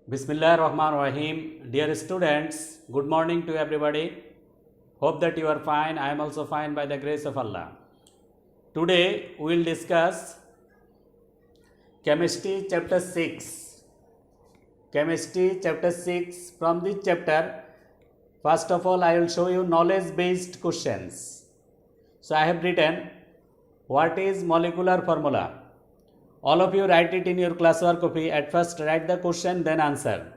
Bismillah Rahman Rahim. Dear students, good morning to everybody. Hope that you are fine. I am also fine by the grace of Allah. Today we will discuss Chemistry chapter 6. Chemistry chapter 6. From this chapter, first of all, I will show you knowledge based questions. So I have written what is molecular formula. All of you write it in your classwork copy. At first write the question, then answer.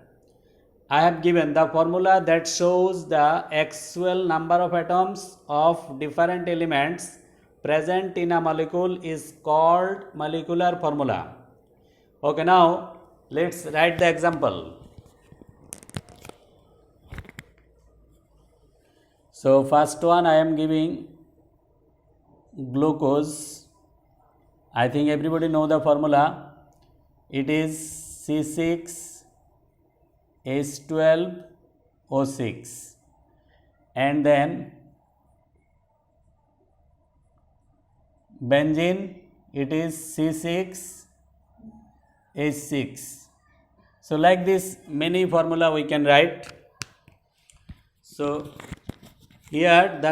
I have given the formula that shows the actual number of atoms of different elements present in a molecule is called molecular formula. Okay, now let's write the example. So first one I am giving glucose. I think everybody know the formula. It is C6H12O6, and then benzene, it is C6H6. So like this many formula we can write. So here the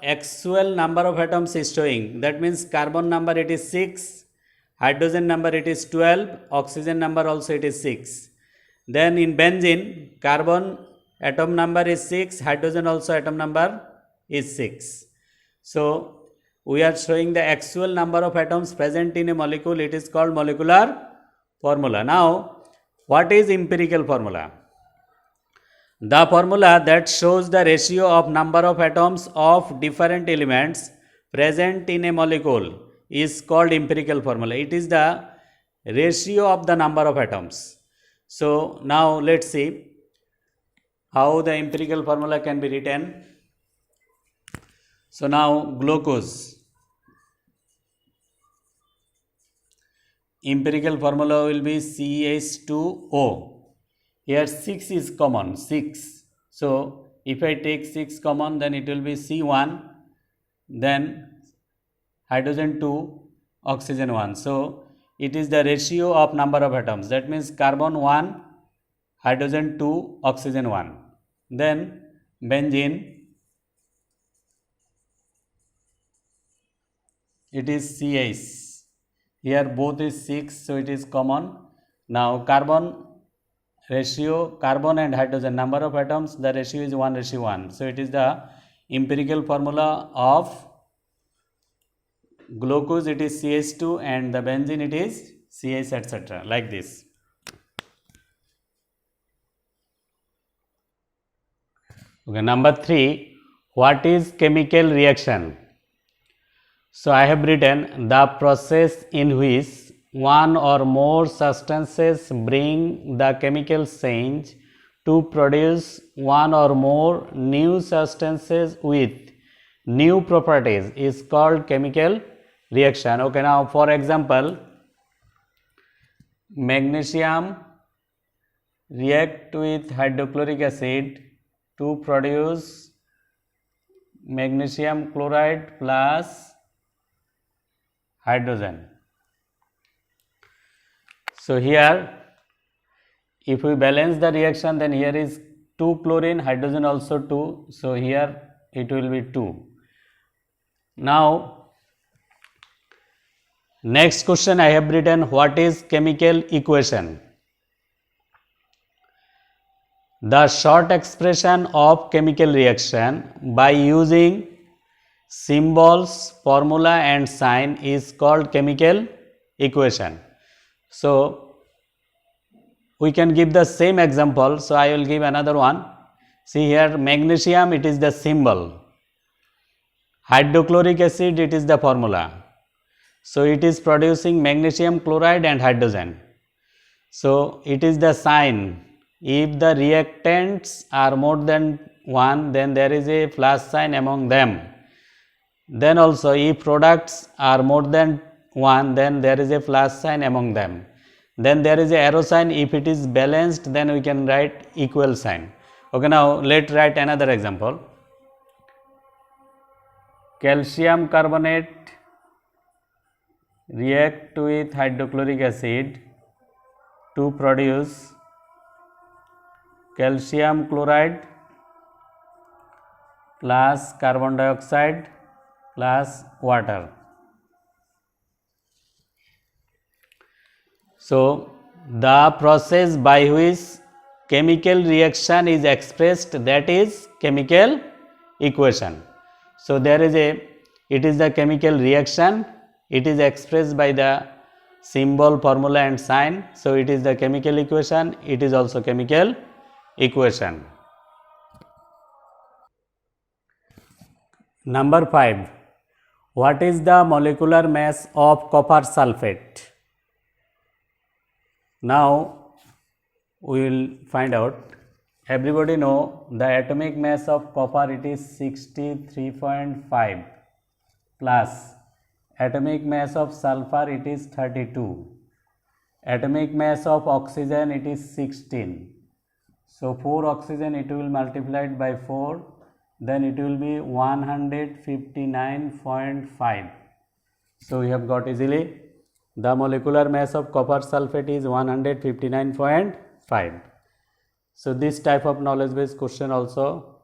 actual number of atoms is showing. That means carbon number it is 6, hydrogen number it is 12, oxygen number also it is 6. Then in benzene, carbon atom number is 6, hydrogen also atom number is 6. So we are showing the actual number of atoms present in a molecule. It is called molecular formula. Now what is empirical formula? The formula that shows the ratio of number of atoms of different elements present in a molecule is called empirical formula. It is the ratio of the number of atoms. So now let's see how the empirical formula can be written. So now glucose. Empirical formula will be CH2O. Here 6 is common, 6. So if I take 6 common, then it will be C1, then hydrogen 2, oxygen 1. So it is the ratio of number of atoms. That means carbon 1, hydrogen 2, oxygen 1. Then benzene, it is CH. Here both is 6, so it is common. Now carbon ratio, carbon and hydrogen, number of atoms, the ratio is 1:1. So it is the empirical formula of glucose, it is CH2, and the benzene it is CH, etc. like this. Okay, number 3, what is chemical reaction? So I have written the process in which one or more substances bring the chemical change to produce one or more new substances with new properties is called chemical reaction. Okay, now for example, magnesium react with hydrochloric acid to produce magnesium chloride plus hydrogen. So here if we balance the reaction, then here is 2 chlorine, hydrogen also 2. So here it will be 2. Now next question I have written, what is chemical equation? The short expression of chemical reaction by using symbols, formula and sign is called chemical equation. So we can give the same example. So I will give another one. See here, magnesium, it is the symbol. Hydrochloric acid, it is the formula. So it is producing magnesium chloride and hydrogen. So it is the sign. If the reactants are more than 1, then there is a plus sign among them. Then also if products are more than 1, then there is a plus sign among them. Then there is a arrow sign. If it is balanced, then we can write equal sign. Okay, now let's write another example. Calcium carbonate react with hydrochloric acid to produce calcium chloride plus carbon dioxide plus water. So, the process by which chemical reaction is expressed, that is chemical equation. So, there is it is the chemical reaction, it is expressed by the symbol, formula and sign. So, it is the chemical equation, it is also chemical equation. Number 5. What is the molecular mass of copper sulfate? Now, we will find out. Everybody know the atomic mass of copper, it is 63.5 plus atomic mass of sulfur, it is 32. Atomic mass of oxygen, it is 16. So, 4 oxygen, it will multiplied by 4, then it will be 159.5. So, we have got easily the molecular mass of copper sulfate is 159.5. So, this type of knowledge based question also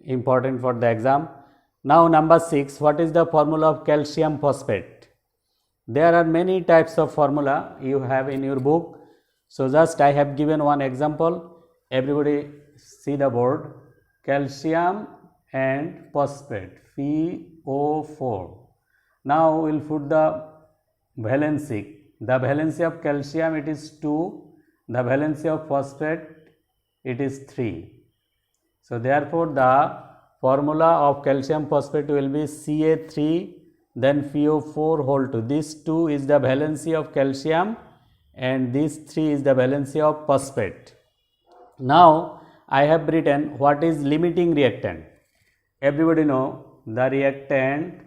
important for the exam. Now, number 6, what is the formula of calcium phosphate? There are many types of formula you have in your book. So, just I have given one example. Everybody see the board. Calcium and phosphate, PO4. Now, we will put the valency. The valency of calcium, it is 2. The valency of phosphate, it is 3. So, therefore, the formula of calcium phosphate will be Ca3 then PO4 whole 2. This 2 is the valency of calcium and this 3 is the valency of phosphate. Now, I have written what is limiting reactant. Everybody know the reactant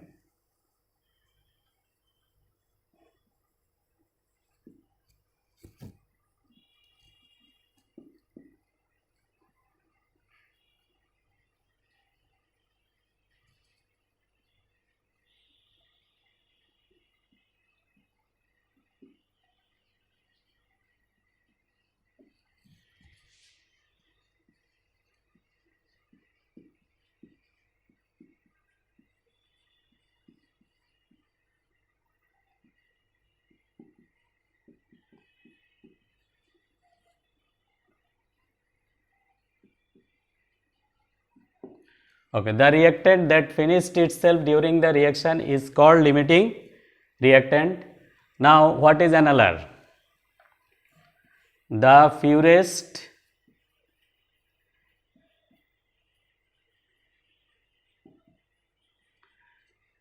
okay, the reactant that finished itself during the reaction is called limiting reactant. Now, what is NLR? The purest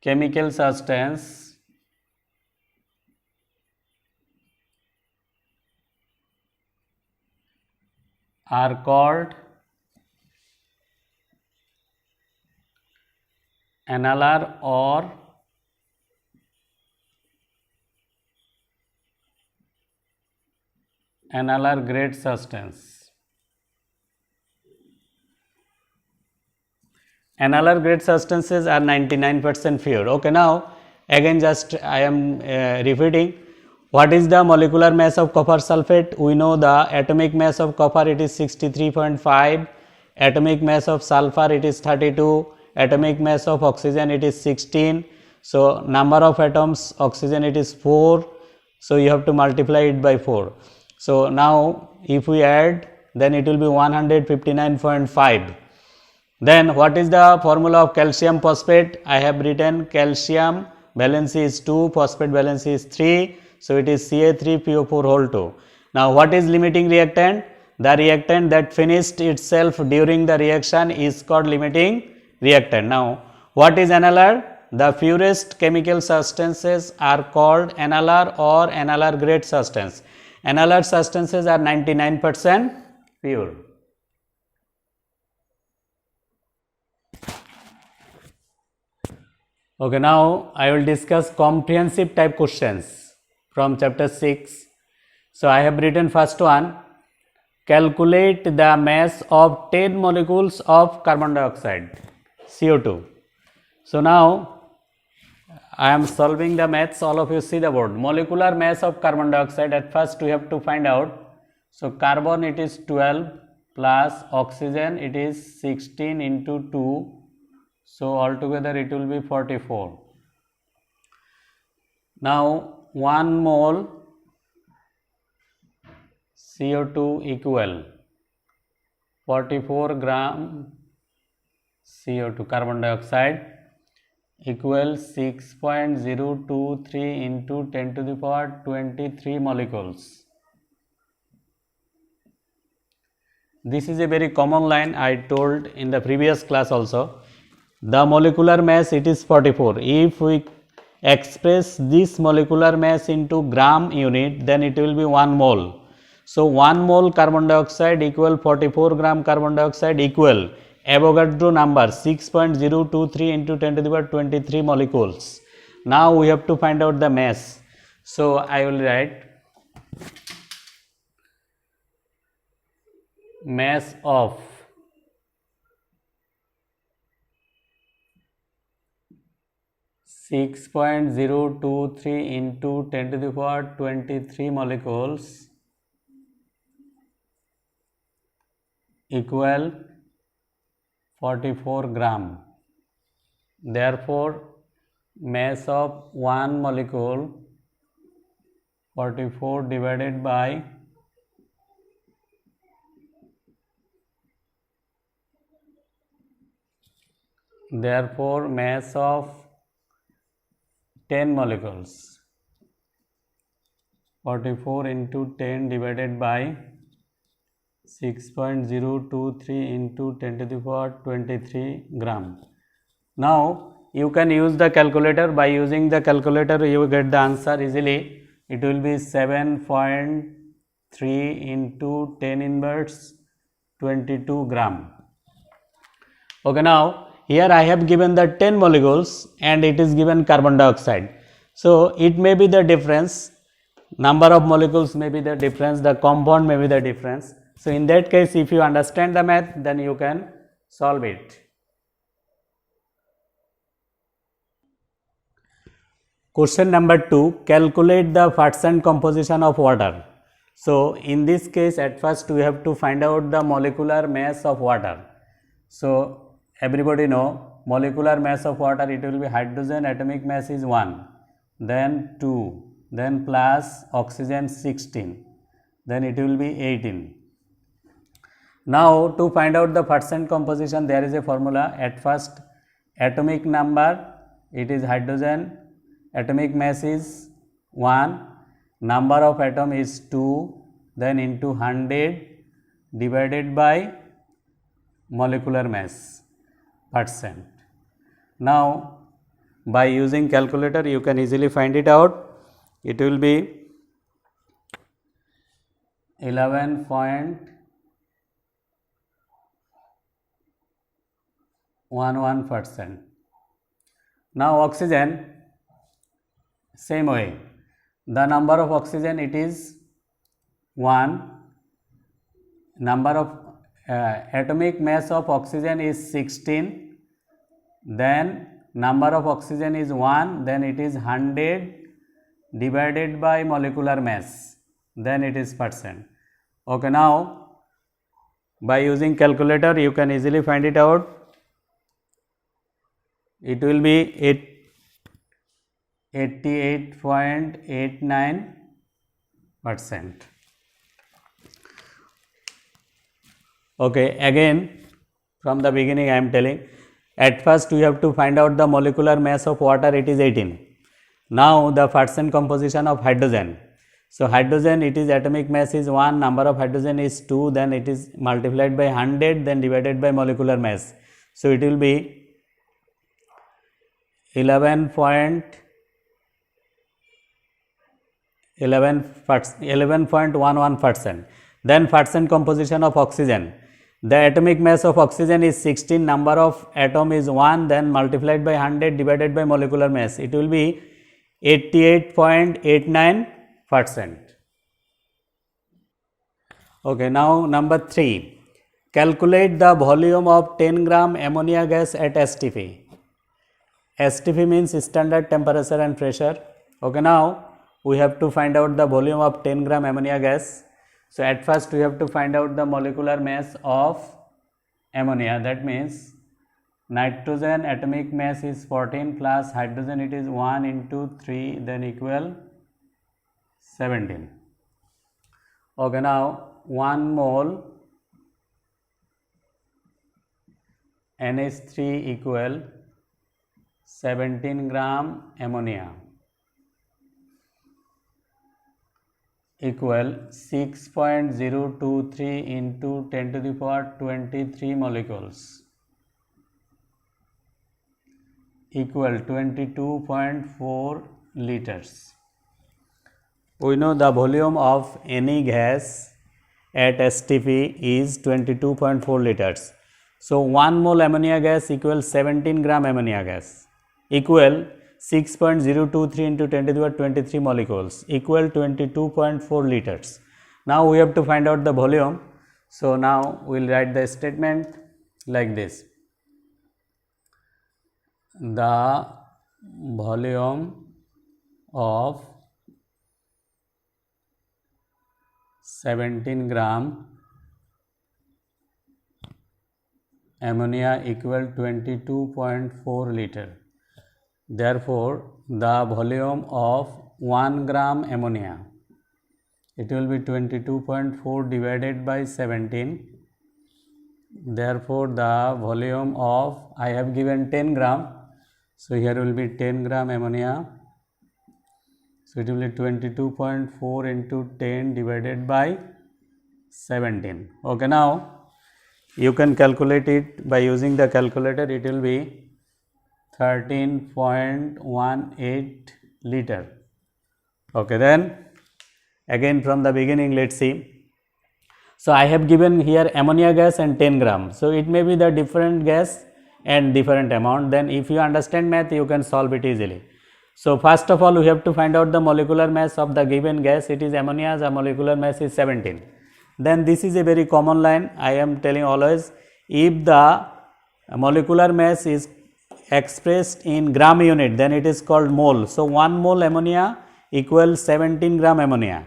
chemical substance are called NLR or NLR grade substance. NLR grade substances are 99% pure. Okay, now again just I am repeating. What is the molecular mass of copper sulfate? We know the atomic mass of copper, it is 63.5, atomic mass of sulfur, it is 32, atomic mass of oxygen, it is 16. So, number of atoms oxygen, it is 4. So, you have to multiply it by 4. So, now if we add, then it will be 159.5. Then what is the formula of calcium phosphate? I have written calcium valency is 2, phosphate valency is 3. So, it is Ca3PO4 whole 2. Now, what is limiting reactant? The reactant that finished itself during the reaction is called limiting reactant. Now, what is NLR? The purest chemical substances are called NLR or NLR grade substance. NLR substances are 99% pure. Okay, now I will discuss comprehensive type questions from chapter 6. So, I have written first one, calculate the mass of 10 molecules of carbon dioxide, CO2. So, now I am solving the maths, all of you see the board. Molecular mass of carbon dioxide, at first we have to find out. So carbon it is 12 plus oxygen it is 16 into 2, so altogether it will be 44. Now 1 mole CO2 equal 44 gram CO2 carbon dioxide equals 6.023 into 10 to the power 23 molecules. This is a very common line I told in the previous class also. The molecular mass it is 44. If we express this molecular mass into gram unit, then it will be 1 mole. So 1 mole carbon dioxide equal 44 gram carbon dioxide equal Avogadro number 6.023 into 10 to the power 23 molecules. Now we have to find out the mass. So I will write mass of six 6.023 into 10 to the power 23 molecules equal 44 gram. Therefore, mass of one molecule 44 divided by mass of 10 molecules 44 into 10 divided by 6.023 into 10 to the power 23 gram. Now you can use the calculator. By using the calculator you will get the answer easily. It will be 7.3 into 10 inverse 22 gram. Okay, now here I have given the 10 molecules and it is given carbon dioxide. So it may be the difference, number of molecules may be the difference, the compound may be the difference. So in that case, if you understand the math, then you can solve it. Question number 2, calculate the percent composition of water. So in this case, at first we have to find out the molecular mass of water. So everybody know molecular mass of water, it will be hydrogen atomic mass is 1, then 2, then plus oxygen 16, then it will be 18. Now to find out the percent composition, there is a formula. At first atomic number, it is hydrogen, atomic mass is 1, number of atom is 2, then into 100 divided by molecular mass percent. Now by using calculator you can easily find it out. It will be 11.11%. Now oxygen, same way, the number of oxygen it is 1, number of atomic mass of oxygen is 16, then number of oxygen is 1, then it is 100 divided by molecular mass, then it is percent. Okay, now by using calculator you can easily find it out. It will be 88.89%. Okay, again from the beginning I am telling, at first we have to find out the molecular mass of water, it is 18. Now the percent composition of hydrogen. So hydrogen, it is atomic mass is 1, number of hydrogen is 2, then it is multiplied by 100, then divided by molecular mass. So it will be 11.11%. Then percent composition of oxygen. The atomic mass of oxygen is 16, number of atom is 1, then multiplied by 100 divided by molecular mass. It will be 88.89%. Okay, now number 3, calculate the volume of 10 gram ammonia gas at STP. STP means standard temperature and pressure. Okay, now we have to find out the volume of 10 gram ammonia gas. So at first we have to find out the molecular mass of ammonia. That means nitrogen atomic mass is 14 plus hydrogen it is 1 into 3 then equal 17. Okay, now 1 mole NH3 equal 17 gram ammonia equal 6.023 into 10 to the power 23 molecules equal 22.4 liters. We know the volume of any gas at STP is 22.4 liters. So 1 mole ammonia gas equals 17 gram ammonia gas equal 6.023 into 10 to the power 23 molecules equal 22.4 liters. Now we have to find out the volume. So now we will write the statement like this. The volume of 17 gram ammonia equal 22.4 liter. Therefore, the volume of 1 gram ammonia, it will be 22.4 divided by 17. Therefore, the volume of, I have given 10 gram. So, here will be 10 gram ammonia. So, it will be 22.4 into 10 divided by 17. Okay, now you can calculate it by using the calculator. It will be 13.18 liter. Okay, then again from the beginning, let's see. So I have given here ammonia gas and 10 gram. So it may be the different gas and different amount. Then if you understand math, you can solve it easily. So first of all, we have to find out the molecular mass of the given gas. It is ammonia, the molecular mass is 17. Then this is a very common line. I am telling always, if the molecular mass is expressed in gram unit, then it is called mole. So 1 mole ammonia equals 17 gram ammonia.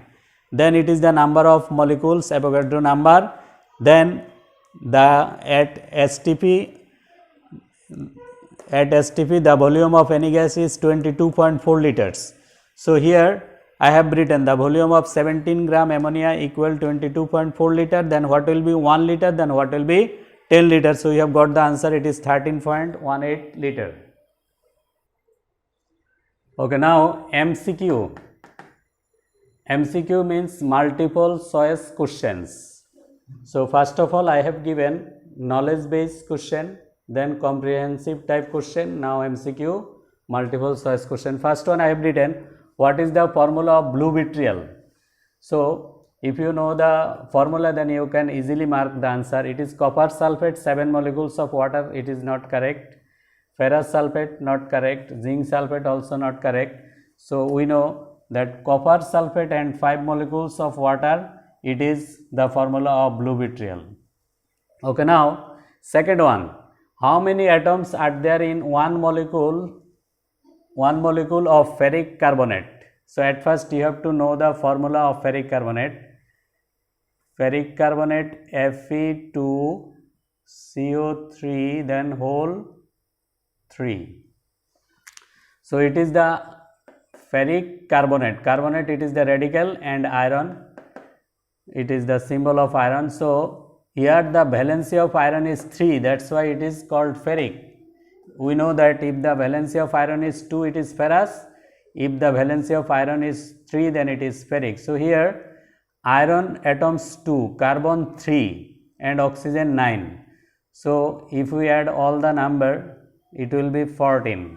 Then it is the number of molecules, Avogadro number. Then at STP the volume of any gas is 22.4 liters. So here I have written the volume of 17 gram ammonia equal 22.4 liter. Then what will be 1 liter? Then what will be 10 liters? So you have got the answer. It is 13.18 liter. Okay, now MCQ. MCQ means multiple choice questions. So first of all, I have given knowledge based question, then comprehensive type question, now MCQ multiple choice question. First one I have written, what is the formula of blue vitriol? So if you know the formula, then you can easily mark the answer. It is copper sulfate, 7 molecules of water. It is not correct. Ferrous sulfate not correct. Zinc sulfate also not correct. So we know that copper sulfate and 5 molecules of water, it is the formula of blue vitriol. Okay, now second one, how many atoms are there in one molecule of ferric carbonate? So at first you have to know the formula of ferric carbonate. Ferric carbonate Fe2CO3 then whole 3. So it is the ferric carbonate. Carbonate, it is the radical, and iron, it is the symbol of iron. So here the valency of iron is 3, that's why it is called ferric. We know that if the valency of iron is 2, it is ferrous. If the valency of iron is 3, then it is ferric. So here iron atoms 2, carbon 3 and oxygen 9. So if we add all the number, it will be 14.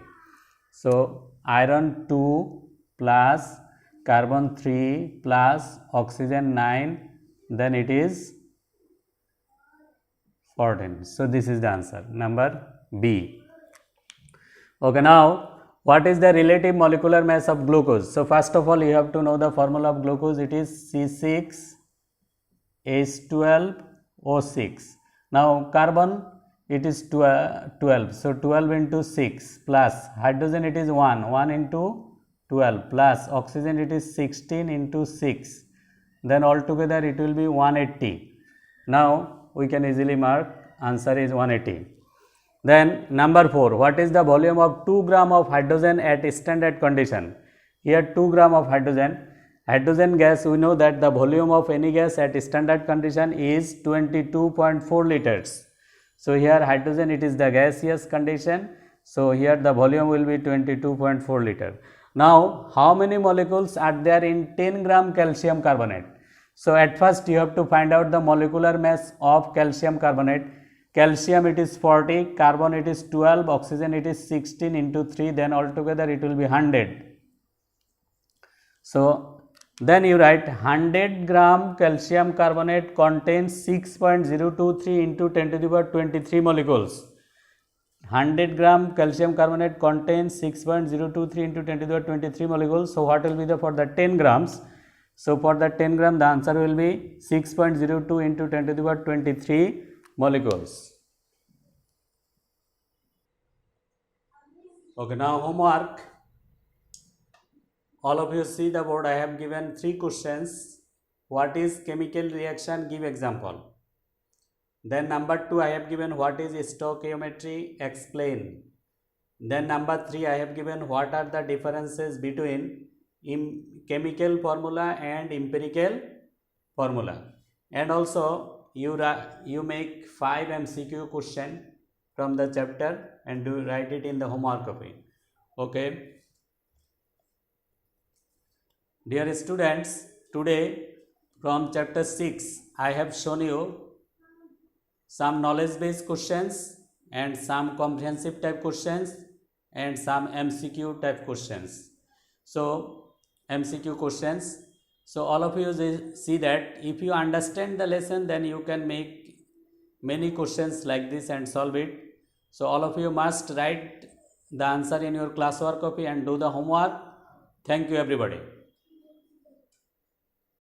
So iron 2 plus carbon 3 plus oxygen 9, then it is 14. So this is the answer, number B. Okay, now what is the relative molecular mass of glucose? So first of all, you have to know the formula of glucose. It is C6H12O6. Now carbon, it is 12. So 12 into 6 plus hydrogen, it is 1 into 12 plus oxygen, it is 16 into 6 then altogether it will be 180. Now we can easily mark answer is 180. Then number 4, what is the volume of 2 gram of hydrogen at standard condition? Here 2 gram of hydrogen gas, we know that the volume of any gas at standard condition is 22.4 liters. So here hydrogen, it is the gaseous condition, so here the volume will be 22.4 liter. Now how many molecules are there in 10 gram calcium carbonate? So at first you have to find out the molecular mass of calcium carbonate. Calcium it is 40, carbon it is 12, oxygen it is 16 into 3, then altogether it will be 100. So then you write 100 gram calcium carbonate contains 6.023 into 10 to the power 23 molecules. 100 gram calcium carbonate contains 6.023 into 10 to the power 23 molecules. So what will be the for the 10 grams? So for the 10 gram the answer will be 6.02 into 10 to the power 23 molecules. Okay, now homework. All of you see the board. I have given 3 questions. What is chemical reaction? Give example. Then number 2 I have given what is stoichiometry? Explain. Then number 3 I have given what are the differences between chemical formula and empirical formula. And also you make 5 MCQ question from the chapter and do write it in the homework copy. Okay. Dear students, today from chapter 6 I have shown you some knowledge based questions and some comprehensive type questions and some MCQ type questions. So MCQ questions. So all of you see that if you understand the lesson, then you can make many questions like this and solve it. So all of you must write the answer in your classwork copy and do the homework. Thank you everybody.